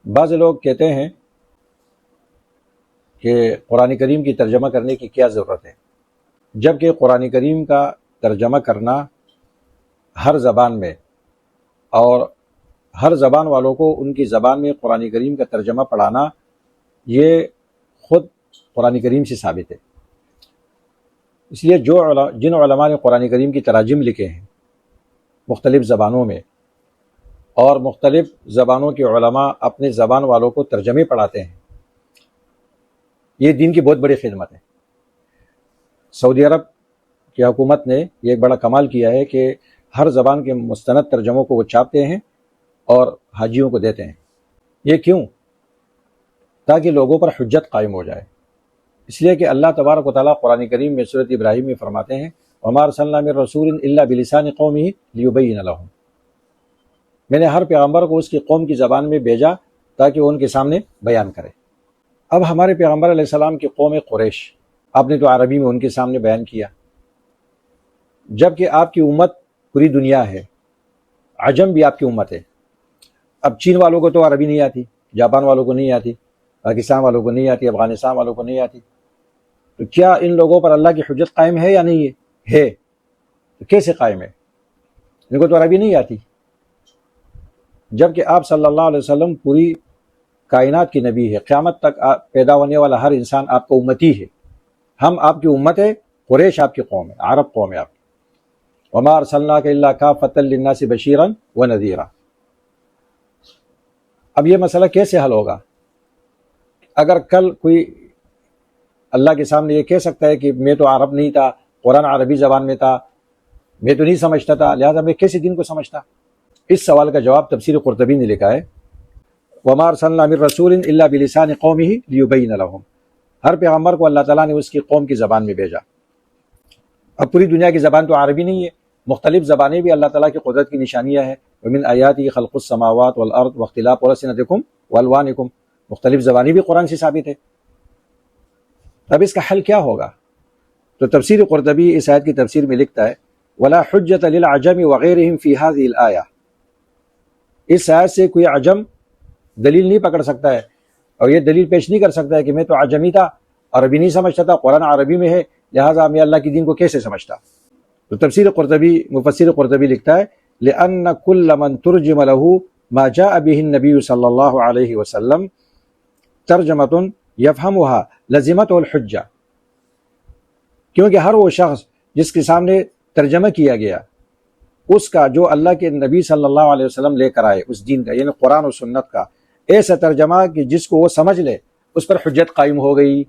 بعض لوگ کہتے ہیں کہ قرآن کریم کی ترجمہ کرنے کی کیا ضرورت ہے، جبکہ قرآن کریم کا ترجمہ کرنا ہر زبان میں اور ہر زبان والوں کو ان کی زبان میں قرآن کریم کا ترجمہ پڑھانا یہ خود قرآن کریم سے ثابت ہے۔ اس لیے جن علماء نے قرآن کریم کی تراجم لکھے ہیں مختلف زبانوں میں، اور مختلف زبانوں کے علماء اپنے زبان والوں کو ترجمے پڑھاتے ہیں، یہ دین کی بہت بڑی خدمت ہے۔ سعودی عرب کی حکومت نے یہ ایک بڑا کمال کیا ہے کہ ہر زبان کے مستند ترجموں کو وہ چھاپتے ہیں اور حاجیوں کو دیتے ہیں۔ یہ کیوں؟ تاکہ لوگوں پر حجت قائم ہو جائے۔ اس لیے کہ اللہ تبارک و تعالیٰ قرآن کریم میں سورۃ ابراہیم میں فرماتے ہیں وَمَا أَرْسَلْنَا مِن رَّسُولٍ إِلَّا بِلِسَانِ قَوْمِهِ لِيُبَيِّنَ لَهُمْ، میں نے ہر پیغمبر کو اس کی قوم کی زبان میں بھیجا تاکہ وہ ان کے سامنے بیان کرے۔ اب ہمارے پیغمبر علیہ السلام کی قوم قریش، آپ نے تو عربی میں ان کے سامنے بیان کیا، جبکہ آپ کی امت پوری دنیا ہے، عجم بھی آپ کی امت ہے۔ اب چین والوں کو تو عربی نہیں آتی، جاپان والوں کو نہیں آتی، پاکستان والوں کو نہیں آتی، افغانستان والوں کو نہیں آتی، تو کیا ان لوگوں پر اللہ کی حجت قائم ہے یا نہیں ہے؟ تو کیسے قائم ہے؟ ان کو تو عربی نہیں آتی، جبکہ آپ صلی اللہ علیہ وسلم پوری کائنات کی نبی ہے، قیامت تک پیدا ہونے والا ہر انسان آپ کا امتی ہے۔ ہم آپ کی امت ہے، قریش آپ کی قوم ہے، عرب قوم ہے آپ کی۔ وَمَا أَرْسَلْنَاكَ إِلَّا كَافَّةً لِلنَّاسِ بَشِيرًا وَنَذِيرًا۔ اب یہ مسئلہ کیسے حل ہوگا؟ اگر کل کوئی اللہ کے سامنے یہ کہہ سکتا ہے کہ میں تو عرب نہیں تھا، قرآن عربی زبان میں تھا، میں تو نہیں سمجھتا تھا، لہذا میں کیسے دین کو سمجھتا؟ اس سوال کا جواب تفسیر قرطبی نے لکھا ہے وَمَا أَرْسَلْنَا مِن رَّسُولٍ إِلَّا بِلِسَانِ قَوْمِهِ لِيُبَيِّنَ لَهُمْ، ہر پیغمبر کو اللہ تعالیٰ نے اس کی قوم کی زبان میں بھیجا۔ اب پوری دنیا کی زبان تو عربی نہیں ہے، مختلف زبانیں بھی اللہ تعالیٰ کی قدرت کی نشانیاں ہیں۔ وَمِنْ آيَاتِهِ خَلْقُ السَّمَاوَاتِ وَالْأَرْضِ وَاخْتِلَافُ أَلْسِنَتِكُمْ وَأَلْوَانِكُمْ، مختلف زبانیں بھی قرآن سے ثابت ہے۔ اب اس کا حل کیا ہوگا؟ تو تفسیر قرطبی اس آیت کی تفسیر میں لکھتا ہے وَلَا حُجَّةَ لِلْعَجَمِ وَغَيْرِهِمْ فِي هَذِهِ الْآيَةِ، اس آیت سے کوئی عجم دلیل نہیں پکڑ سکتا ہے اور یہ دلیل پیش نہیں کر سکتا ہے کہ میں تو عجمی تھا، عربی نہیں سمجھتا تھا، قرآن عربی میں ہے، لہٰذا میں اللہ کی دین کو کیسے سمجھتا؟ تو تفسیر قرطبی مفسر قرطبی لکھتا ہے لِأَنَّ كُلَّ مَن تُرْجِمَ لَهُ مَا جَاءَ بِهِ النَّبِيُّ صلی اللہ علیہ وسلم ترجمۃ يفهمها لزمته الحجہ، کیونکہ ہر وہ شخص جس کے سامنے ترجمہ کیا گیا اس کا جو اللہ کے نبی صلی اللہ علیہ وسلم لے کر آئے اس دین کا، یعنی قرآن و سنت کا ایسا ترجمہ کہ جس کو وہ سمجھ لے، اس پر حجت قائم ہو گئی۔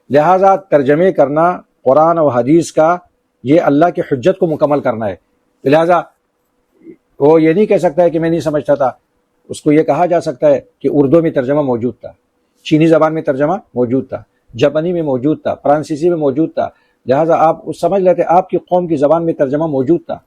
لہٰذا ترجمے کرنا قرآن و حدیث کا یہ اللہ کی حجت کو مکمل کرنا ہے۔ لہٰذا وہ یہ نہیں کہہ سکتا ہے کہ میں نہیں سمجھتا تھا، اس کو یہ کہا جا سکتا ہے کہ اردو میں ترجمہ موجود تھا، چینی زبان میں ترجمہ موجود تھا، جاپانی میں موجود تھا، فرانسیسی میں موجود تھا، لہٰذا آپ سمجھ لیتے آپ کی قوم کی زبان میں ترجمہ موجود تھا۔